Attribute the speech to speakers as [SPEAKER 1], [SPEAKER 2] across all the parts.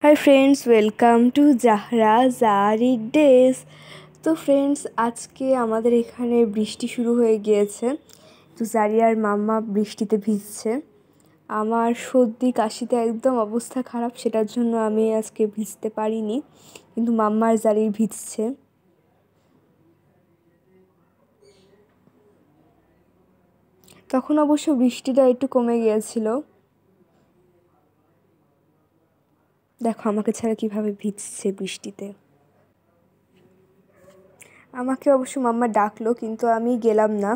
[SPEAKER 1] Hi friends, welcome to জাহরা জারি days. তো friends, আজকে আমাদের এখানে বৃষ্টি শুরু হয়ে গিয়েছে। তো জারি আর মাম্মা বৃষ্টিতে ভিজছে। আমার সর্দি কাশিতে একদম অবস্থা খারাপ, সেটার জন্য আমি আজকে ভিজতে পারিনি, কিন্তু মাম্মা আর জারির ভিজছে। তখন অবশ্য বৃষ্টিটা একটু কমে গিয়েছিল। দেখো আমাকে ছাড়া কিভাবে ভিজছে বৃষ্টিতে। আমাকে অবশ্য মাম্মা ডাকলো, কিন্তু আমি গেলাম না।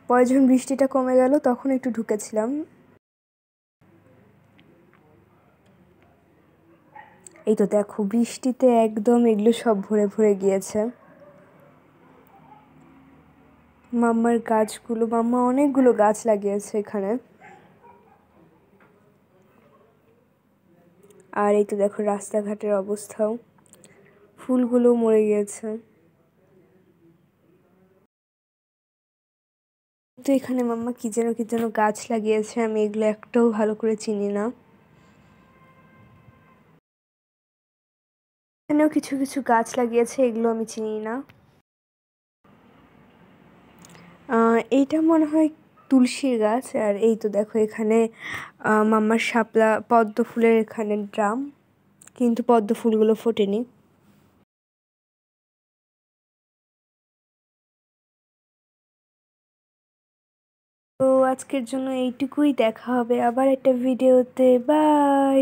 [SPEAKER 1] পরে যখন বৃষ্টিটা কমে গেল তখন একটু ঢুকেছিলাম। এই তো দেখো, বৃষ্টিতে একদম এগুলো সব ভরে ভরে গিয়েছে। মাম্মা অনেকগুলো গাছ লাগিয়েছে এখানে। আর এই তো দেখো রাস্তাঘাটের অবস্থাও, ফুলগুলো মরে গিয়েছে। তো এখানে মাম্মা কি যেন গাছ লাগিয়েছে, আমি এগুলো একটাও ভালো করে চিনি না। এখানেও কিছু কিছু গাছ লাগিয়েছে, এগুলো আমি চিনি না। এইটা মনে হয় তুলসীর গাছ। আর এই তো দেখো এখানে মাম্মার শাপলা পদ্ম ফুলের এখানে ড্রাম, কিন্তু পদ্ম ফুলগুলো ফোটেনি। তো আজকের জন্য এইটুকুই, দেখা হবে আবার একটা ভিডিওতে। বাই।